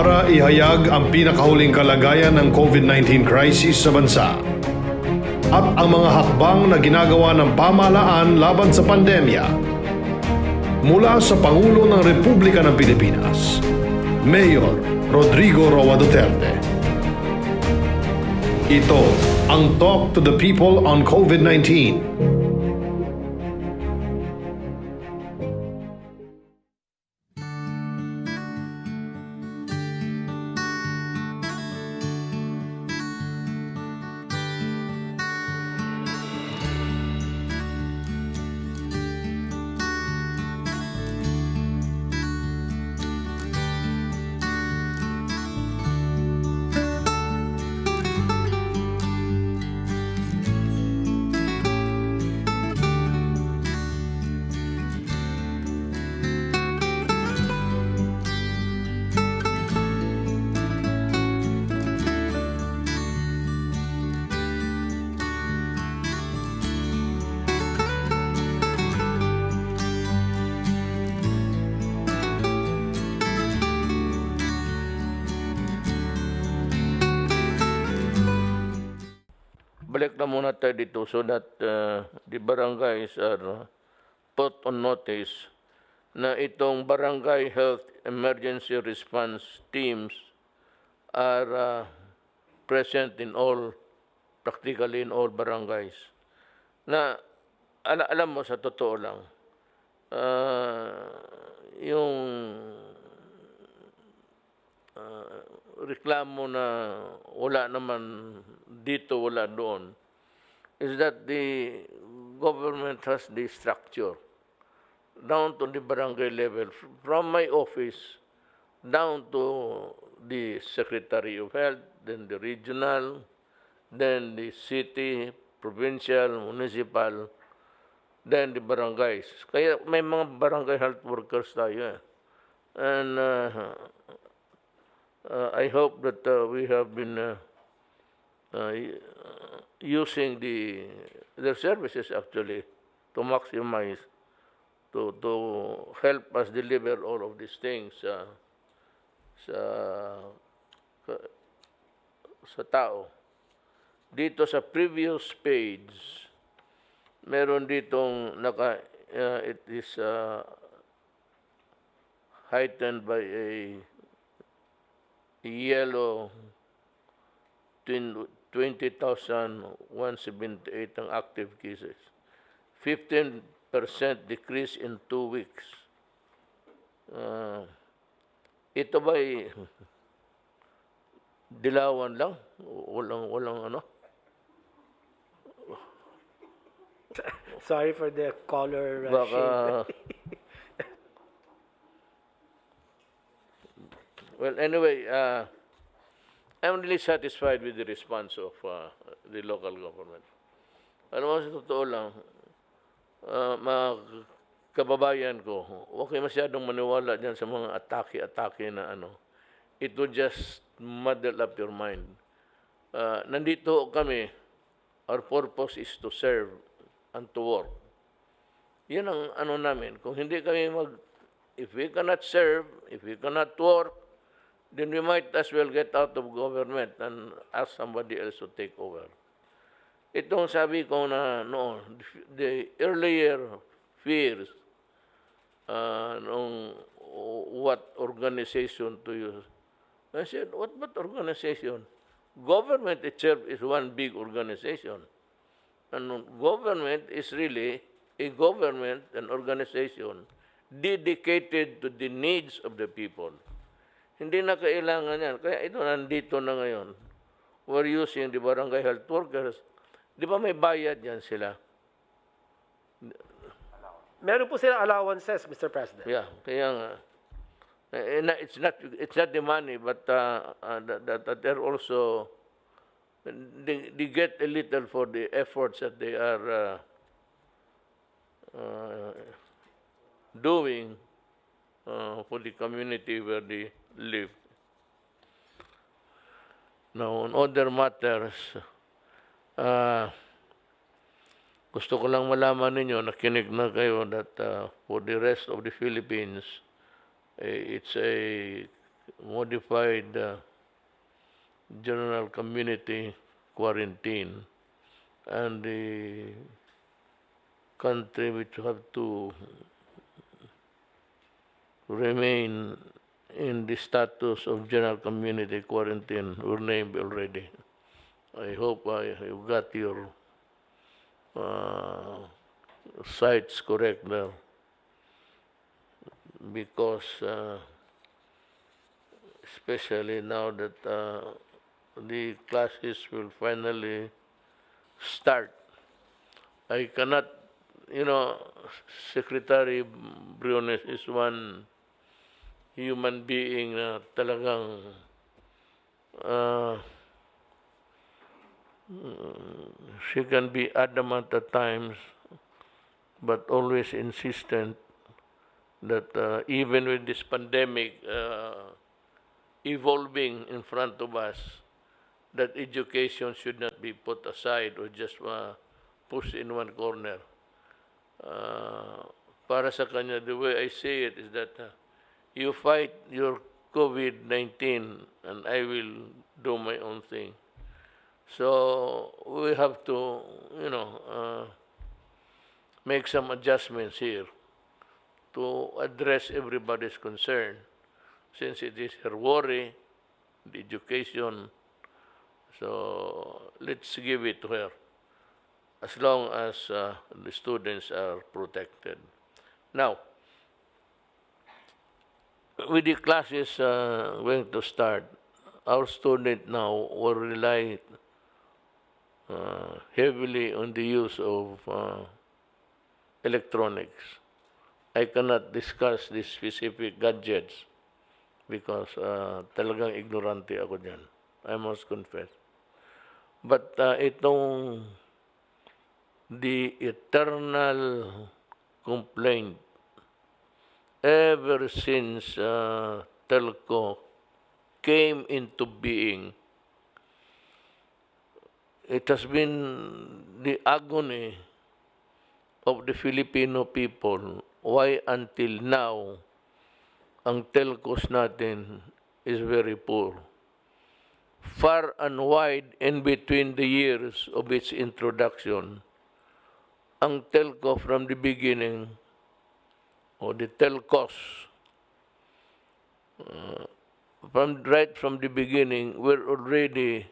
para ihayag ang pinakahuling kalagayan ng COVID-19 crisis sa bansa at ang mga hakbang na ginagawa ng pamahalaan laban sa pandemya. Mula sa Pangulo ng Republika ng Pilipinas, Mayor Rodrigo Roa Duterte. Ito ang Talk to the People on COVID-19. Balik na muna tayo dito so that the barangays are put on notice na itong barangay health emergency response teams are present in all, practically in all barangays. Na alam mo sa totoo lang, yung reklamo na wala naman dito, wala doon, is that the government has the structure down to the barangay level, from my office down to the Secretary of Health, then the regional, then the city, provincial, municipal, then the barangays. Kaya may mga barangay health workers tayo. And I hope that we have been using their services actually to maximize, to help us deliver all of these things sa tao. Dito sa previous page, meron ditong it is heightened by a yellow 20,178 ang active cases. 15% decrease in 2 weeks. Ito ba'y dilawan lang? Walang ano? Sorry for the color Baka, shade. well, anyway, I'm really satisfied with the response of the local government. Alam mo, sa totoo lang, mga kababayan ko, huwag kayo masyadong maniwala dyan sa mga atake-atake na ano. It would just muddle up your mind. Nandito kami, our purpose is to serve and to work. Yan ang ano namin. Kung hindi kami if we cannot serve, if we cannot work, then we might as well get out of government and ask somebody else to take over. Itong sabi ko na noon, the earlier fears, what organization to use. I said, what organization? Government itself is one big organization. And government is really a government, an organization, dedicated to the needs of the people. Hindi na kailangan yan. Kaya ito, nandito na ngayon. We're using the barangay health workers. Di ba may bayad yan sila? Meron po silang allowances, Mr. President. Yeah, kaya nga. It's not the money, but that they're also, they get a little for the efforts that they are doing for the community where they live. Now, on other matters, gusto ko lang malaman ninyo, nakinig na kayo that for the rest of the Philippines, it's a modified general community quarantine, and the country which have to remain in the status of general community quarantine were named already. I hope you got your sites correct there, because especially now that the classes will finally start. I cannot, Secretary Briones is one human being na talagang she can be adamant at times, but always insistent that even with this pandemic evolving in front of us, that education should not be put aside or just pushed in one corner. Para sa kanya, the way I say it is that you fight your COVID-19 and I will do my own thing. So we have to, make some adjustments here to address everybody's concern, since it is her worry, the education. So let's give it to her, as long as the students are protected. Now, with the classes going to start, our students now will rely heavily on the use of electronics. I cannot discuss the specific gadgets because talagang ignorante ako dyan. I must confess. But the eternal complaint ever since telco came into being, it has been the agony of the Filipino people. Why until now, ang telcos natin is very poor. Far and wide in between the years of its introduction, ang telco from the beginning, or the telcos, right from the beginning, were already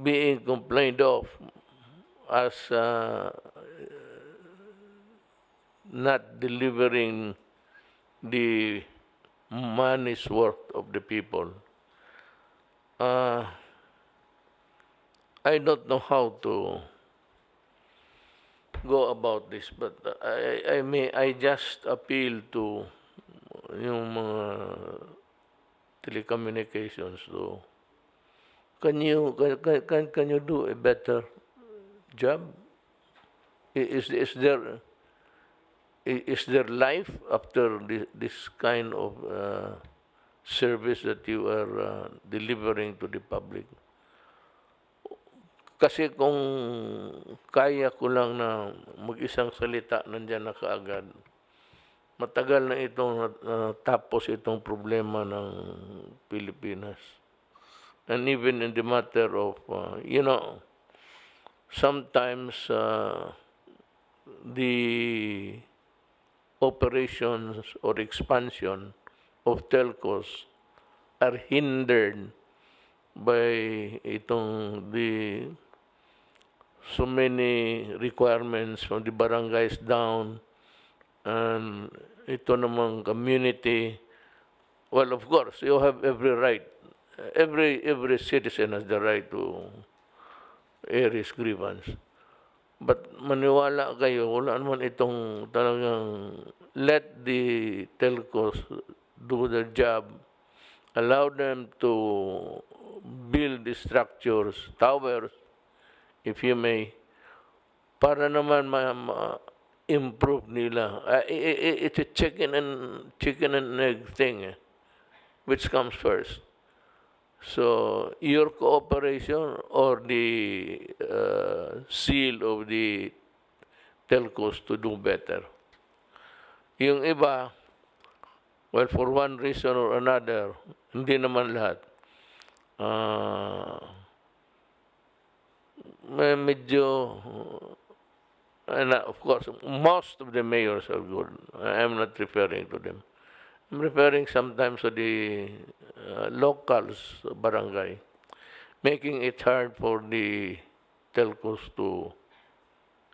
being complained of as not delivering the money's worth of the people. I don't know how to go about this, but I just appeal to yung mga telecommunications to, can you do a better job? Is there life after this kind of service that you are delivering to the public? Kasi kung kaya ko lang na mag-isang salita nandiyan na kaagad, matagal na itong tapos itong problema ng Pilipinas. And even in the matter of, sometimes the operations or expansion of telcos are hindered by the so many requirements from the barangays down, and ito namang community. Well, of course, you have every right. Every citizen has the right to air his grievance. But maniwala kayo, wala naman itong talagang let the telcos do their job, allow them to build the structures, towers, if you may, para naman ma-improve nila. It's a chicken and egg thing, which comes first. So your cooperation or the seal of the telcos to do better. Yung iba, Well, for one reason or another, hindi naman lahat, medyo, and of course, most of the mayors are good. I am not referring to them. I'm referring sometimes to the locals, barangay, making it hard for the telcos to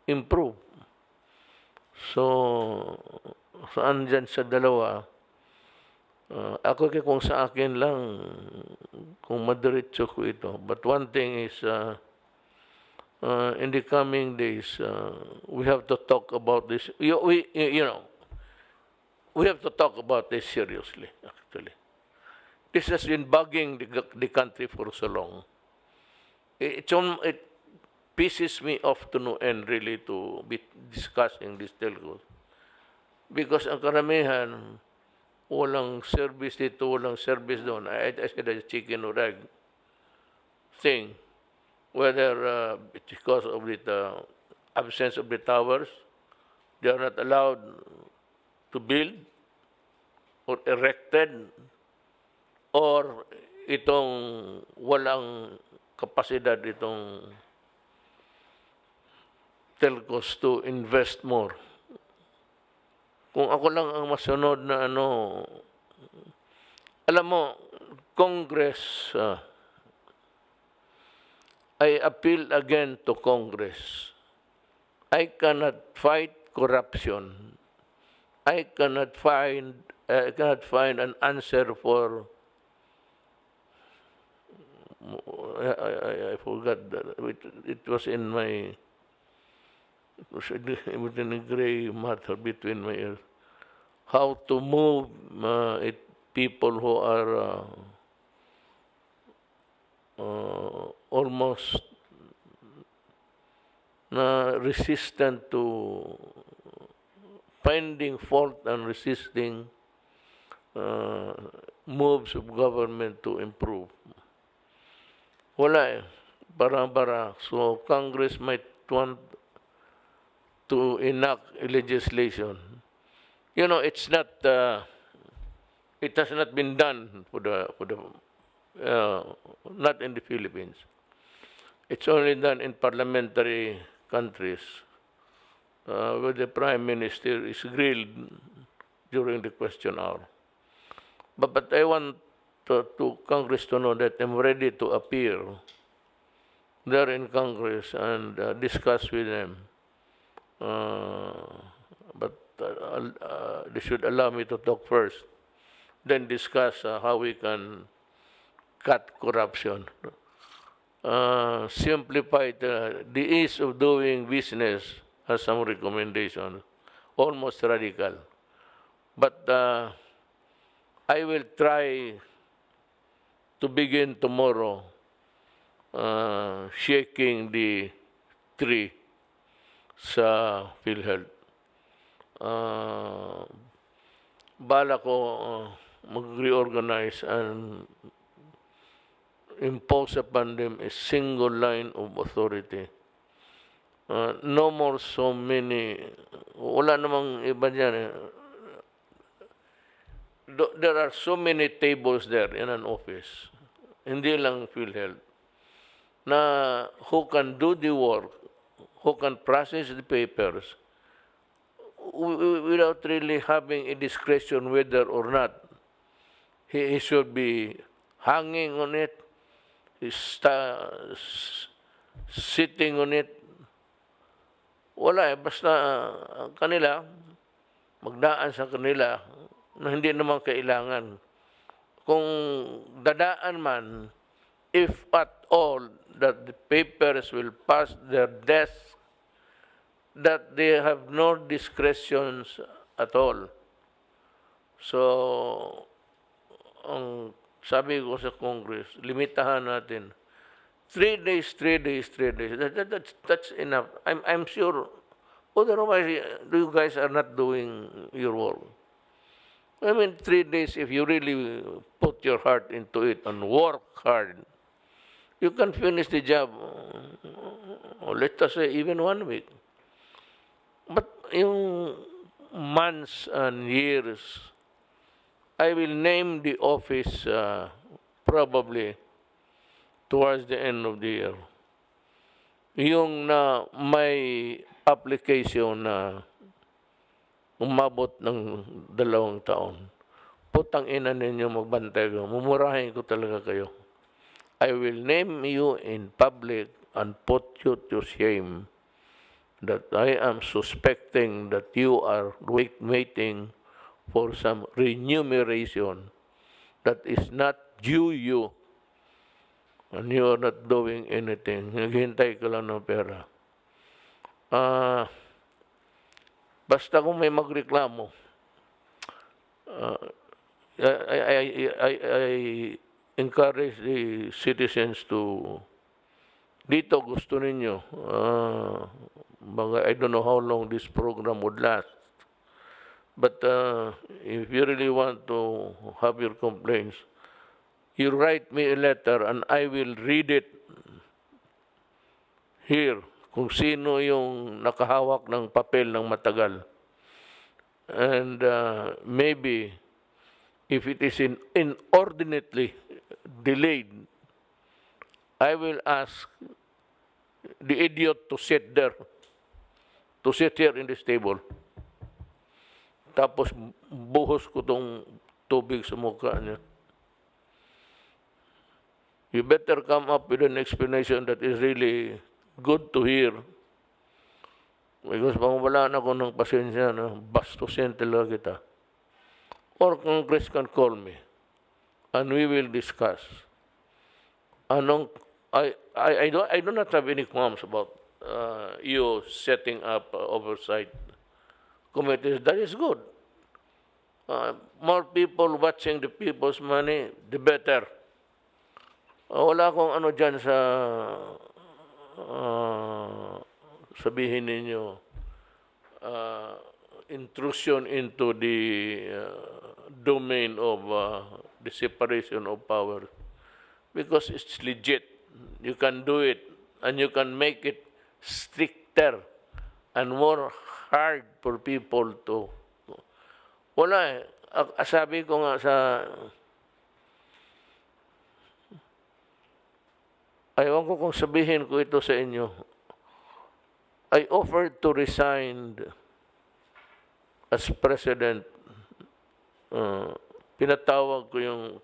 improve. So andyan sa dalawa, ako kung sa akin lang, kung madiretso ko ito. But one thing is, in the coming days, we have to talk about this. We have to talk about this seriously, actually. This has been bugging the country for so long. It pisses me off to no end, really, to be discussing this telcos. Because ang karamihan, walang service dito, walang service doon. I said the chicken or egg thing. Whether it's because of the absence of the towers, they are not allowed to build or erected, or itong walang kapasidad itong telcos to invest more. Kung ako lang ang masunod na alam mo, Congress, I appeal again to Congress. I cannot fight corruption. I cannot find an answer for. I forgot that. It was in my. It was within a gray matter between my ears. How to move people who are almost resistant to finding fault and resisting moves of government to improve. Wala eh. Bara-bara. So Congress might want to enact legislation. It's not. It has not been done for the not in the Philippines. It's only done in parliamentary countries, where the Prime Minister is grilled during the question hour. But I want to Congress to know that I'm ready to appear there in Congress and discuss with them. But they should allow me to talk first, then discuss how we can cut corruption, simplify the ease of doing business, has some recommendations, almost radical. But I will try to begin tomorrow shaking the tree sa PhilHealth. Bala ko mag-reorganize and impose upon them a single line of authority. No more so many, wala namang iba dyan eh. There are so many tables there in an office, hindi lang PhilHealth, na who can do the work, who can process the papers, without really having a discretion whether or not he should be hanging on it, sitting on it. Wala eh, basta kanila, magdaan sa kanila na hindi naman kailangan. Kung dadaan man, if at all, that the papers will pass their desk, that they have no discretions at all. So, ang sabi ko sa Congress, limitahan natin. 3 days. That's enough. I'm sure. Otherwise, you guys are not doing your work. 3 days, if you really put your heart into it and work hard, you can finish the job, or let us say even 1 week. But yung months and years, I will name the office probably towards the end of the year. Yung na may application na umabot ng 2 taon. Putang ina ninyo magbantay ko. Mumurahin ko talaga kayo. I will name you in public and put you to shame that I am suspecting that you are waiting for some renumeration that is not due you and you are not doing anything. Naghihintay ka lang ng pera. Basta kung may magreklamo, I encourage the citizens to, dito gusto ninyo, I don't know how long this program would last, but if you really want to have your complaints, you write me a letter and I will read it here kung sino yung nakahawak ng papel ng matagal. And maybe if it is inordinately delayed, I will ask the idiot to sit here in this table. Tapos buhos ko tong tubig sa mukha niya. You better come up with an explanation that is really good to hear. Because pang wala na ko ng pasensya, bastusin talaga kita. Or Congress can call me and we will discuss. I do not have any qualms about you setting up oversight committees. That is good. More people watching the people's money, the better. Wala akong ano dyan sa sabihin ninyo, intrusion into the domain of the separation of power, because it's legit. You can do it and you can make it stricter and more hard for people to. Wala eh. Sabi ko nga sa, ayaw ko kung sabihin ko ito sa inyo, I offered to resign as president. Pinatawag ko yung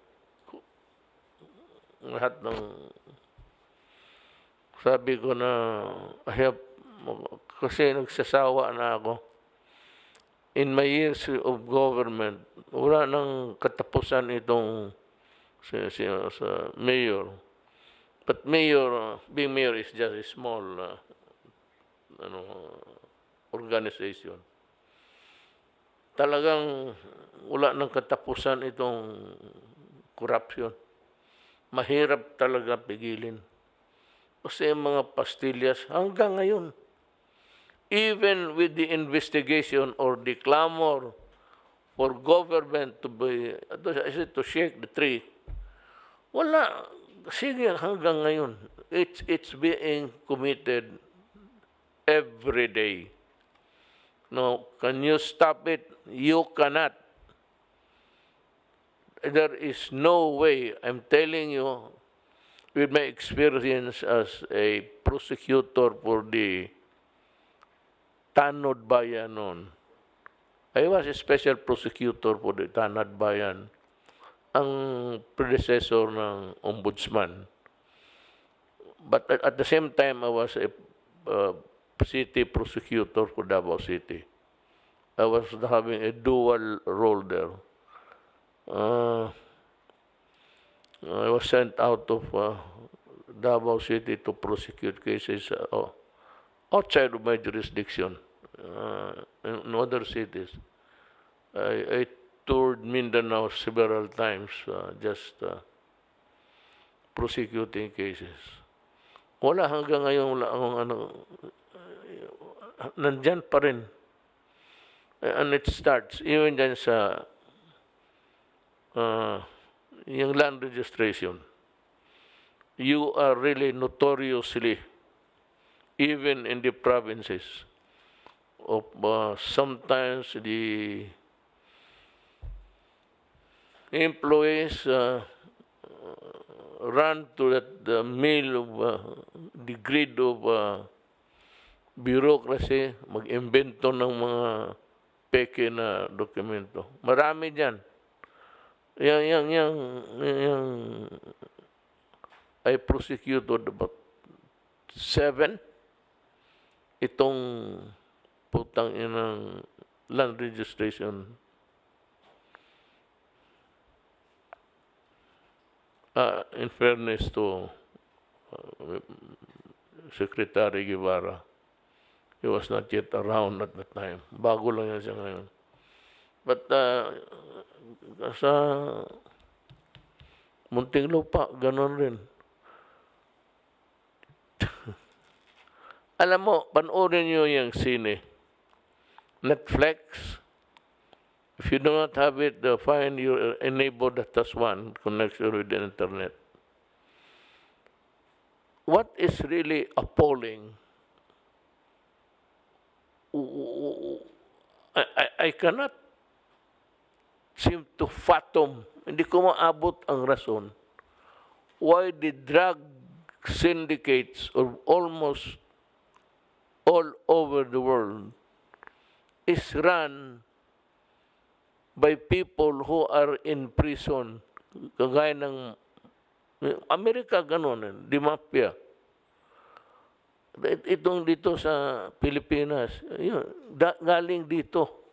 lahat ng, sabi ko na, kasi nagsasawa na ako. In my years of government, wala nang katapusan itong sa mayor. But being mayor is just a small organization. Talagang wala nang katapusan itong corruption. Mahirap talaga pigilin. Kasi mga pastillas hanggang ngayon, even with the investigation or the clamor for government to shake the tree, wala. Sige, hanggang ngayon, it's being committed every day. No, can you stop it? You cannot. There is no way. I'm telling you, with my experience as a prosecutor for the Tanod Bayan noon, I was a special prosecutor for the Tanod Bayan, ang predecessor ng ombudsman. But at the same time, I was a city prosecutor for Davao City. I was having a dual role there. I was sent out of Davao City to prosecute cases outside of my jurisdiction in other cities. I toured Mindanao several times, just prosecuting cases. Wala hanggang ngayon, wala akong nandyan pa rin. And it starts, even dyan sa yung land registration. You are really notoriously, even in the provinces, of sometimes the employees run to the mill of the grid of bureaucracy, mag-imbento ng mga peke na dokumento. Marami dyan. Yang I prosecuted about 7 itong putang inang land registration. In fairness to Secretary Guevara, he was not yet around at that time. Bago lang yan siya ngayon. But sa munting lupa, ganon rin. Alam mo, panoorin nyo yung sine. Netflix. If you do not have it, find your neighbor that has one connection with the internet. What is really appalling, I cannot seem to fathom, hindi ko maabot ang rason, why the drug syndicates of almost all over the world is run by people who are in prison. Kagaya ng Amerika, gano'n, di mafia. Itong dito sa Pilipinas, yun, galing dito.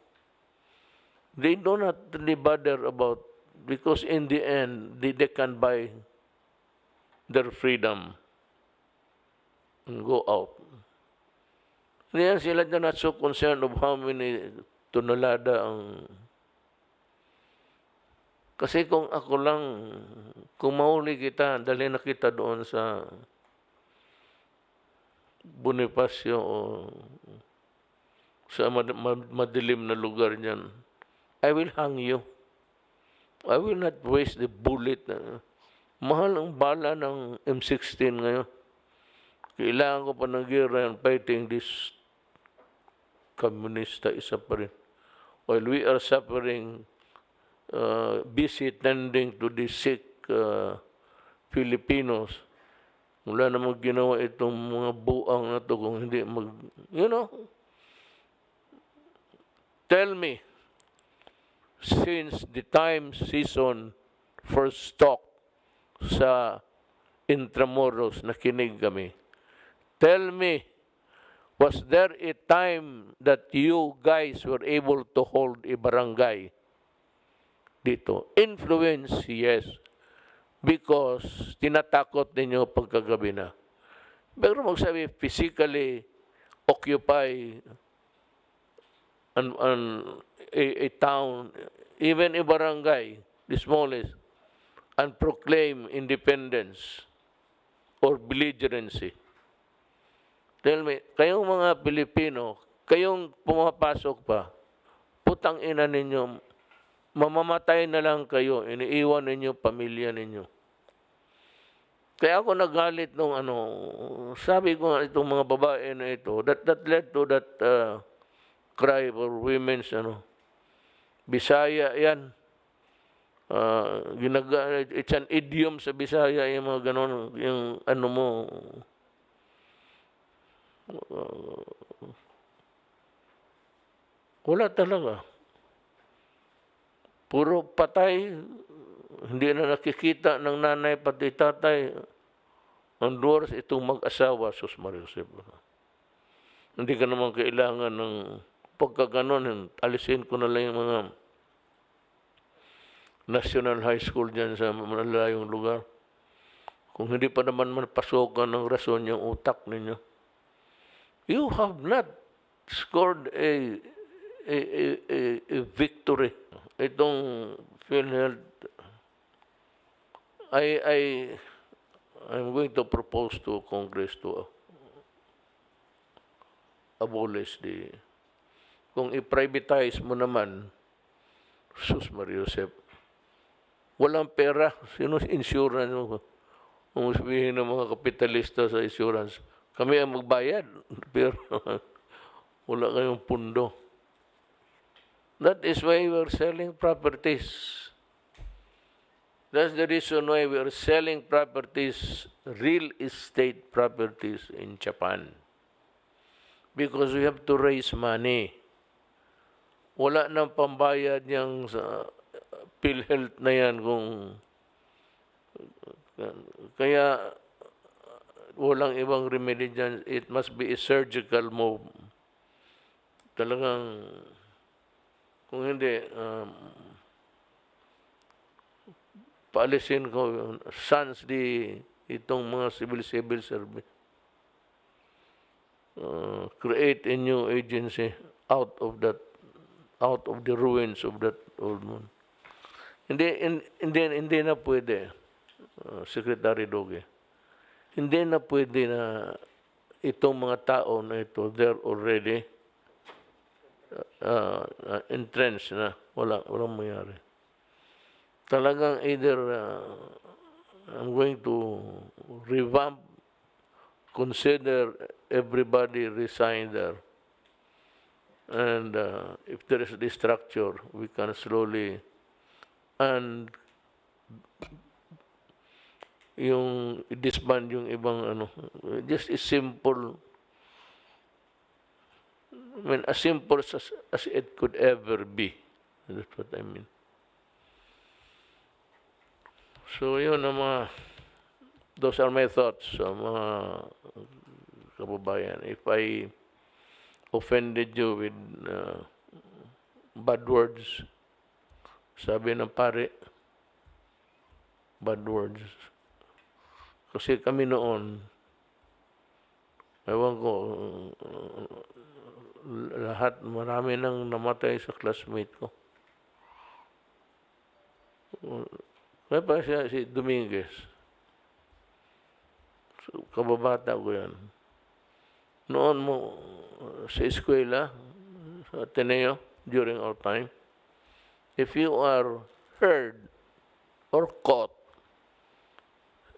They do not really bother about, because in the end, they can buy their freedom and go out. Hindi sila not so concerned of how many tonelada ang... Kasi kung ako lang, kung mahuli kita, dali na kita doon sa Bonifacio o sa madilim na lugar niyan, I will hang you. I will not waste the bullet. Mahal ang bala ng M16 ngayon. Kailangan ko pa ng gira fighting this Kumusta, isa pa rin. While we are suffering, busy tending to the sick Filipinos, wala namang ginawa itong mga buang na to kung hindi tell me, since the time season first stock sa Intramuros, nakinig kami. Tell me, was there a time that you guys were able to hold a barangay dito? Influence, yes. Because tinatakot ninyo pagkagabi na. Pero magsabi, physically occupy a town, even a barangay, the smallest, and proclaim independence or belligerency. Tell me, kayong mga Pilipino, kayong pumapasok pa, putang ina ninyo, mamamatay na lang kayo, iniiwan ninyo pamilya ninyo. Kaya ako nagalit nung sabi ko nga itong mga babae na ito, that led to that cry for women's Bisaya yan. It's an idiom sa Bisaya, yung mga ganon, yung mo, wala talaga. Puro patay, hindi na nakikita ng nanay pati tatay. Ang doors itong mag-asawa, Sus Maria Josep. Hindi ka naman kailangan ng pagkaganon, alisin ko na lang yung mga National High School dyan sa malalayong lugar. Kung hindi pa naman pasokan ng rason yung utak ninyo. You have not scored a victory. Itong PhilHealth, I'm going to propose to Congress to abolish kung i-privatize mo naman, Sus Maria Josep, walang pera, sino insurance mo? Kung sabihin ng mga kapitalista sa insurance, kami ang magbayad, pero wala kayong pundo. That is why we're selling properties. That's the reason why we are selling properties, real estate properties in Japan. Because we have to raise money. Wala nang pambayad yung sa PhilHealth na yan kung kaya walang ibang remedy dyan. It must be a surgical move. Talagang kung hindi, paalisin ko sans itong mga civil service. Create a new agency out of the ruins of that old one. Hindi na pwede, Secretary Doge. Hindi na pwede na itong mga tao na ito, they're already entrenched na. Walang mayari. Talagang either I'm going to revamp, consider everybody resign there. And if there is a structure, we can slowly, and yung disband yung ibang just a simple, I mean, as simple as it could ever be. That's what I mean. So yun those are my thoughts, mga kababayan. If I offended you with bad words, sabi ng pare, bad words. Kasi kami noon, ewan ko, marami nang namatay sa classmate ko. Kaya pa si Dominguez. So, kababata ko yan. Noon mo, sa eskwela, sa Ateneo, during our time, if you are heard or caught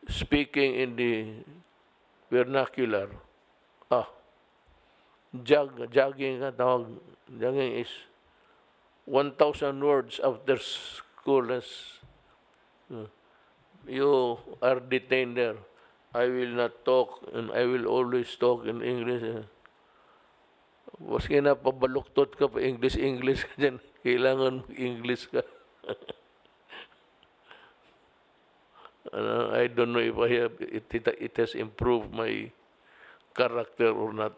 speaking in the vernacular, jogging ka tawag. Jogging is 1,000 words after school. You are detained there. I will not talk, and I will always talk in English. Maski na pabaluktot ka pa English ka dyan, kailangan English ka. I don't know if it has improved my character or not.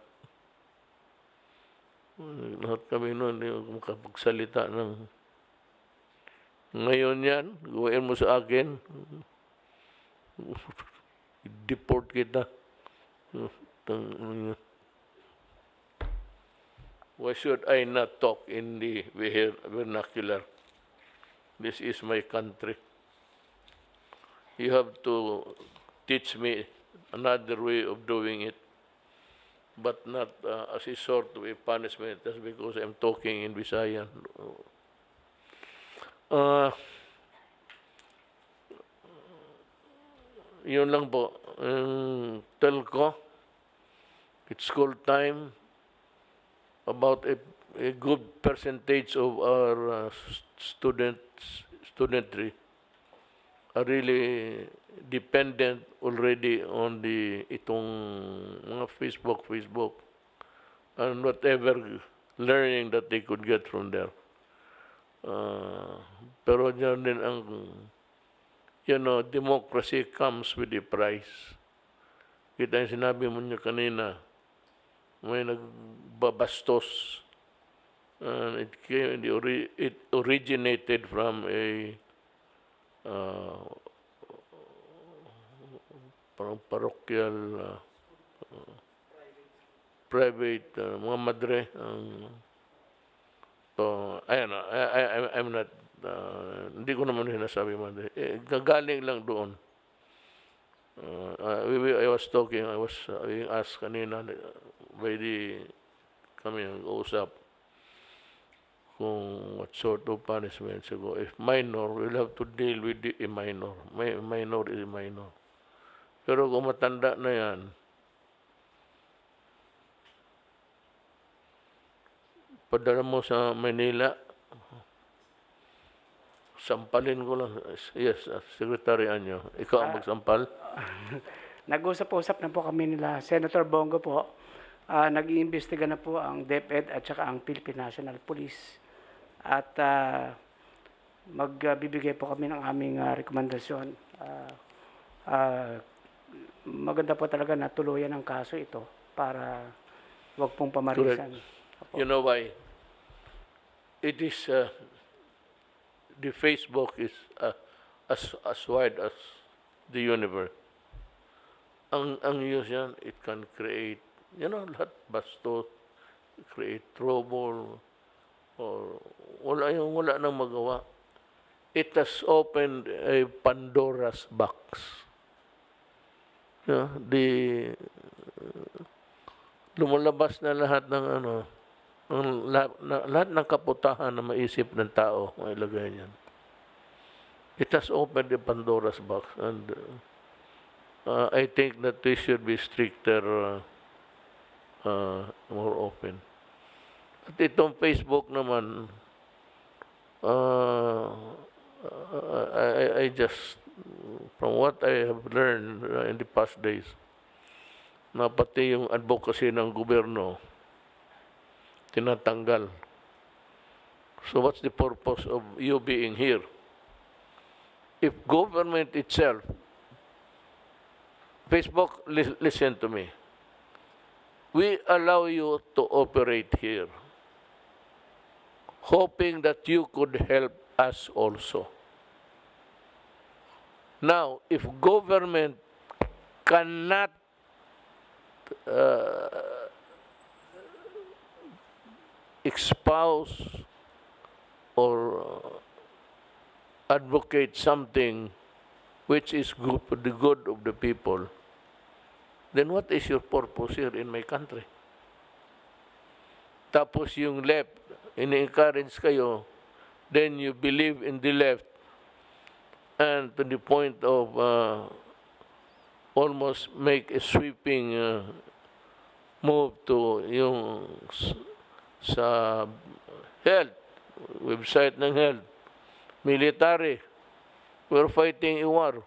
Lahat kami noon yung makapagsalita ng ngayon yan, gawin mo sa akin, deport kita. Why should I not talk in the vernacular? This is my country. You have to teach me another way of doing it, but not as a sort of a punishment just because I'm talking in Visayan. Yun lang po. Telco, it's school time. About a good percentage of our studentry are really dependent already on itong mga Facebook, and whatever learning that they could get from there. Pero dyan din ang, democracy comes with a price. Kita yung sinabi mo niya kanina, may nagbabastos. It originated from a parang parochial private mga madre. I'm not, hindi ko naman sinasabi madre. Gagaling lang doon. I was being asked kanina by kami nag-uusap kung what sort of punishment. So, if minor, we'll have to deal with a minor. Minor is minor. Pero kung matanda na yan, padala mo sa Manila, Sampalin ko lang. Yes, Secretary Anyo. Ikaw ang magsampal? Nag-usap-usap na po kami nila Senator Bongo po. Nag-iimbestiga na po ang DepEd at saka ang Philippine National Police. At magbibigay po kami ng aming rekomendasyon. Maganda po talaga na tuluyan ang kaso ito para wag pong pamarisan. You know why? It is, the Facebook is as wide as the universe. Ang use yan, it can create, lahat basto, create trouble, or wala nang magawa. It has opened a Pandora's box. Lumalabas na lahat ng lahat ng kaputahan na maisip ng tao, mailagay niyan. It has opened the Pandora's box, and I think that we should be stricter, more open. At itong Facebook naman, I just, from what I have learned in the past days, na pati yung advocacy ng gobyerno, tinatanggal. So what's the purpose of you being here? If government itself, Facebook, listen to me, we allow you to operate here, hoping that you could help us also. Now, if government cannot espouse or advocate something which is good for the good of the people, then what is your purpose here in my country? Tapos yung left, ini-encourage kayo, then you believe in the left, and to the point of almost make a sweeping move to yung sa health, website ng health, military, we're fighting a war.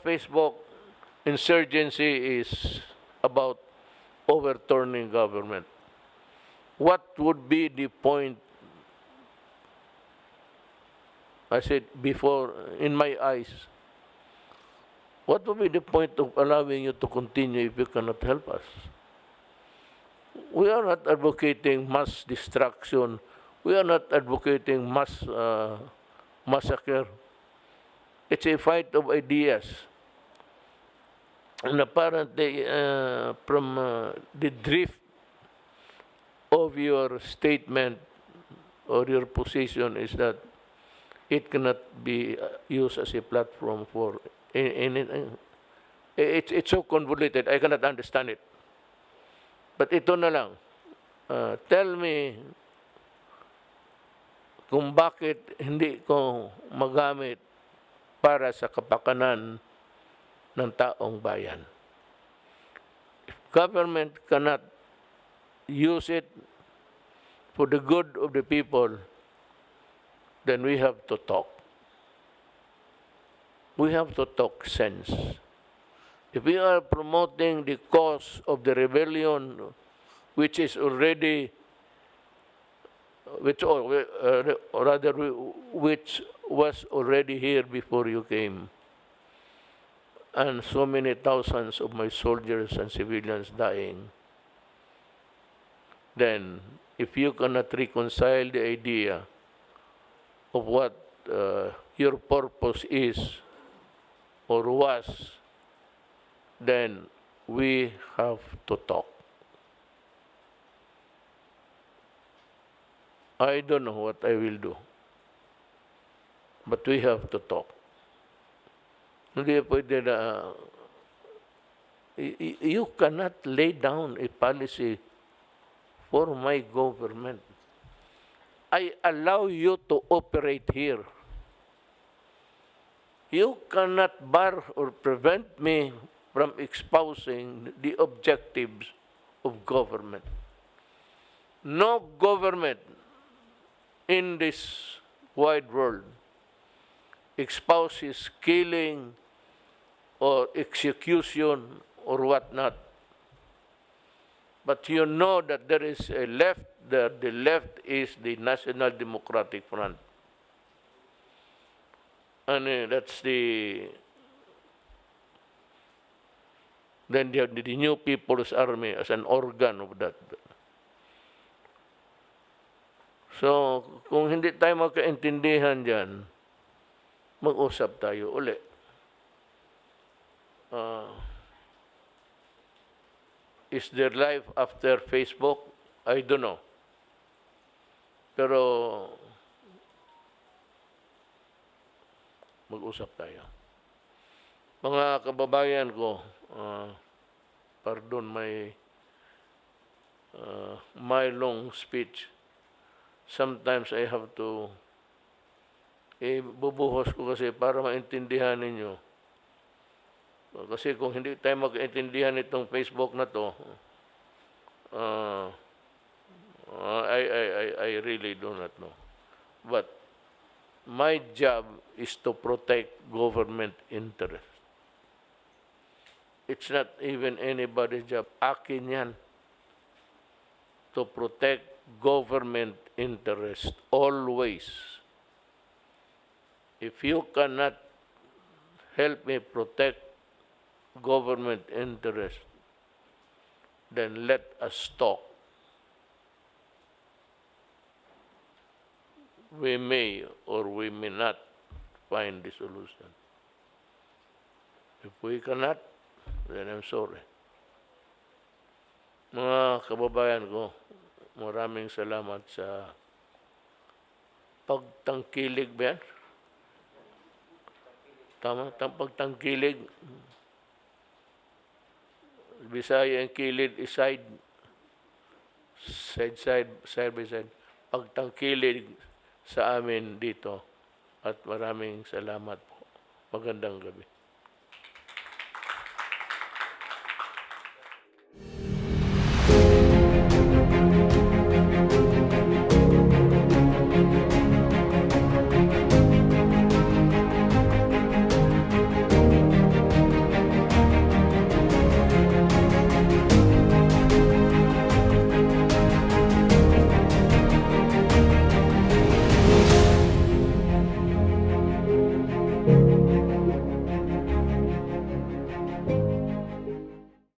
Facebook, insurgency is about overturning government. What would be the point? I said before, in my eyes, what would be the point of allowing you to continue if you cannot help us? We are not advocating mass destruction. We are not advocating mass massacre. It's a fight of ideas. And apparently, from the drift of your statement or your position is that it cannot be used as a platform for anything. It's so convoluted, I cannot understand it. But ito na lang, tell me kung bakit hindi ko magamit para sa kapakanan ng taong bayan. If government cannot use it for the good of the people, then we have to talk. We have to talk sense. If we are promoting the cause of the rebellion, which is already, which was already here before you came, and so many thousands of my soldiers and civilians dying, then if you cannot reconcile the idea of what your purpose is or was, then we have to talk. I don't know what I will do, but we have to talk. Hindi pwede na, you cannot lay down a policy for my government. I allow you to operate here. You cannot bar or prevent me from espousing the objectives of government. No government in this wide world espouses killing or execution or whatnot. But you know that there is a left there. The left is the National Democratic Front. And that's then you have the New People's Army as an organ of that. So, kung hindi tayo magkaintindihan dyan, mag-usap tayo uli. Is there life after Facebook? I don't know. Pero, mag-usap tayo. Mga kababayan ko, pardon my long speech. Sometimes I have to bubuhos ko kasi para maintindihan ninyo. Kasi kung hindi tayo mag-intindihan itong Facebook na to, I really do not know. But my job is to protect government interest. It's not even anybody's job. Akin yan. To protect government interest always. If you cannot help me protect government interest, then let us talk. We may or we may not find the solution. If we cannot, then I'm sorry. Mga kababayan ko, maraming salamat sa pagtangkilig ba yan? Tama? Pagtangkilig. Bisaya ang kilid is side by side. Pagtangkilig sa amin dito. At maraming salamat po. Magandang gabi.